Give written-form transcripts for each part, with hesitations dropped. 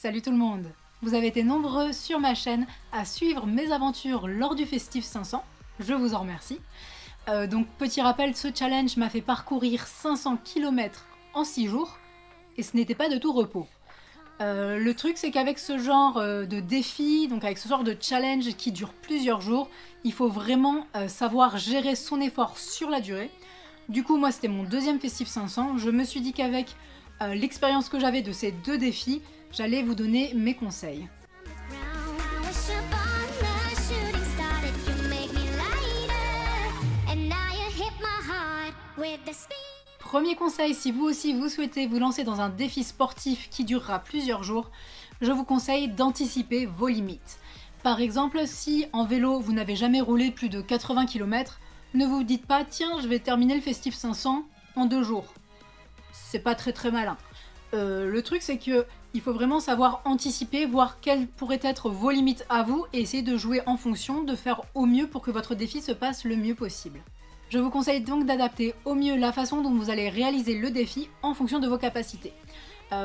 Salut tout le monde! Vous avez été nombreux sur ma chaîne à suivre mes aventures lors du Festif 500, je vous en remercie. Donc petit rappel, ce challenge m'a fait parcourir 500 km en 6 jours, et ce n'était pas de tout repos. Le truc c'est qu'avec ce genre de défi, donc avec ce genre de challenge qui dure plusieurs jours, il faut vraiment savoir gérer son effort sur la durée. Du coup moi c'était mon deuxième Festif 500, je me suis dit qu'avec l'expérience que j'avais de ces deux défis, j'allais vous donner mes conseils. Premier conseil, si vous aussi vous souhaitez vous lancer dans un défi sportif qui durera plusieurs jours, je vous conseille d'anticiper vos limites. Par exemple, si en vélo vous n'avez jamais roulé plus de 80 km, ne vous dites pas tiens je vais terminer le Festif 500 en 2 jours. C'est pas très malin. Le truc c'est que il faut vraiment savoir anticiper, voir quelles pourraient être vos limites à vous et essayer de jouer en fonction, de faire au mieux pour que votre défi se passe le mieux possible. Je vous conseille donc d'adapter au mieux la façon dont vous allez réaliser le défi en fonction de vos capacités.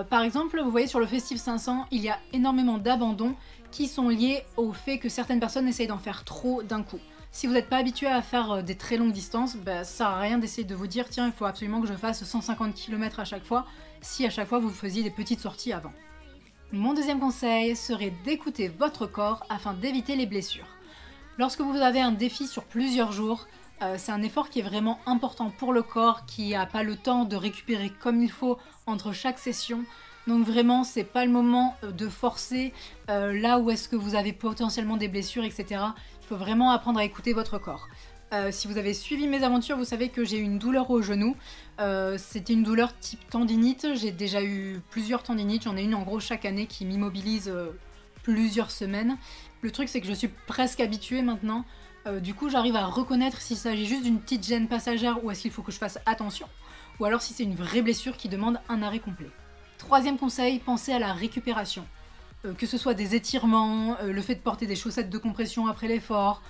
Par exemple, vous voyez sur le Festif 500, il y a énormément d'abandons qui sont liés au fait que certaines personnes essayent d'en faire trop d'un coup. Si vous n'êtes pas habitué à faire des très longues distances, ça sert à rien d'essayer de vous dire tiens il faut absolument que je fasse 150 km à chaque fois, si à chaque fois vous faisiez des petites sorties avant. Mon deuxième conseil serait d'écouter votre corps afin d'éviter les blessures. Lorsque vous avez un défi sur plusieurs jours, c'est un effort qui est vraiment important pour le corps, qui n'a pas le temps de récupérer comme il faut entre chaque session. Donc vraiment, c'est pas le moment de forcer là où est-ce que vous avez potentiellement des blessures, etc. Il faut vraiment apprendre à écouter votre corps. Si vous avez suivi mes aventures, vous savez que j'ai eu une douleur au genou. C'était une douleur type tendinite. J'ai déjà eu plusieurs tendinites. J'en ai une en gros chaque année qui m'immobilise plusieurs semaines. Le truc, c'est que je suis presque habituée maintenant. Du coup, j'arrive à reconnaître s'il s'agit juste d'une petite gêne passagère ou est-ce qu'il faut que je fasse attention. Ou alors si c'est une vraie blessure qui demande un arrêt complet. Troisième conseil, pensez à la récupération. Que ce soit des étirements, le fait de porter des chaussettes de compression après l'effort,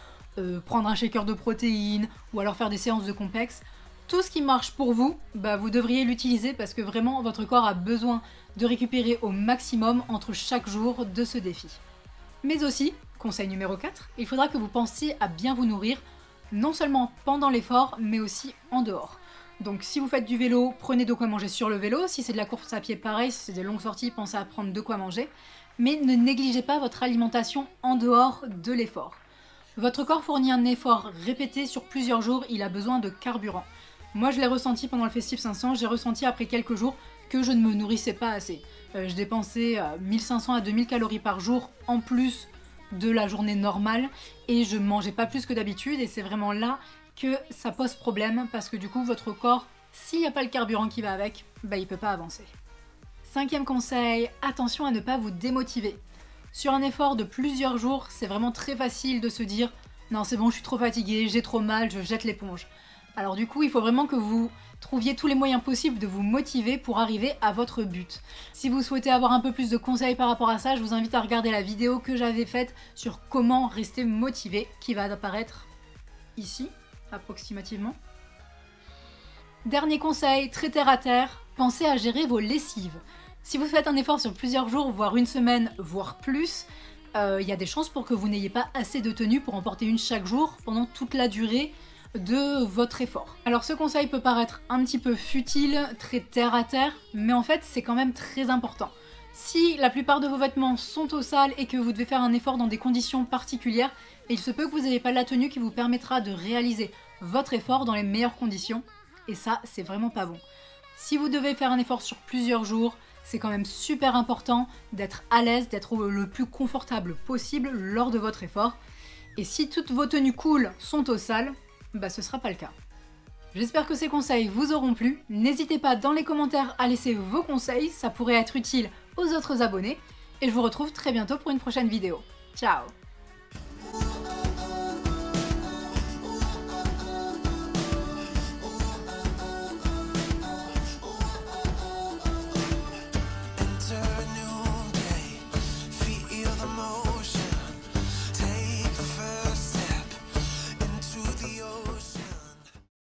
prendre un shaker de protéines ou alors faire des séances de complexe. Tout ce qui marche pour vous, vous devriez l'utiliser parce que vraiment votre corps a besoin de récupérer au maximum entre chaque jour de ce défi. Mais aussi, conseil numéro 4, il faudra que vous pensiez à bien vous nourrir, non seulement pendant l'effort, mais aussi en dehors. Donc si vous faites du vélo, prenez de quoi manger sur le vélo. Si c'est de la course à pied, pareil, si c'est des longues sorties, pensez à prendre de quoi manger. Mais ne négligez pas votre alimentation en dehors de l'effort. Votre corps fournit un effort répété sur plusieurs jours, il a besoin de carburant. Moi je l'ai ressenti pendant le Festif 500, j'ai ressenti après quelques jours que je ne me nourrissais pas assez. Je dépensais 1500 à 2000 calories par jour en plus de la journée normale et je mangeais pas plus que d'habitude et c'est vraiment là que ça pose problème parce que du coup votre corps, s'il n'y a pas le carburant qui va avec, il peut pas avancer. Cinquième conseil, attention à ne pas vous démotiver. Sur un effort de plusieurs jours, c'est vraiment très facile de se dire « Non c'est bon, je suis trop fatiguée, j'ai trop mal, je jette l'éponge ». Alors du coup, il faut vraiment que vous trouviez tous les moyens possibles de vous motiver pour arriver à votre but. Si vous souhaitez avoir un peu plus de conseils par rapport à ça, je vous invite à regarder la vidéo que j'avais faite sur comment rester motivé, qui va apparaître ici, approximativement. Dernier conseil, très terre à terre, pensez à gérer vos lessives. Si vous faites un effort sur plusieurs jours, voire une semaine, voire plus, il y a des chances pour que vous n'ayez pas assez de tenue pour en porter une chaque jour pendant toute la durée de votre effort. Alors ce conseil peut paraître un petit peu futile, très terre à terre, mais en fait c'est quand même très important. Si la plupart de vos vêtements sont au sale et que vous devez faire un effort dans des conditions particulières, il se peut que vous n'ayez pas la tenue qui vous permettra de réaliser votre effort dans les meilleures conditions, et ça c'est vraiment pas bon. Si vous devez faire un effort sur plusieurs jours, c'est quand même super important d'être à l'aise, d'être le plus confortable possible lors de votre effort. Et si toutes vos tenues cool sont au sale, ce sera pas le cas. J'espère que ces conseils vous auront plu. N'hésitez pas dans les commentaires à laisser vos conseils, ça pourrait être utile aux autres abonnés. Et je vous retrouve très bientôt pour une prochaine vidéo. Ciao!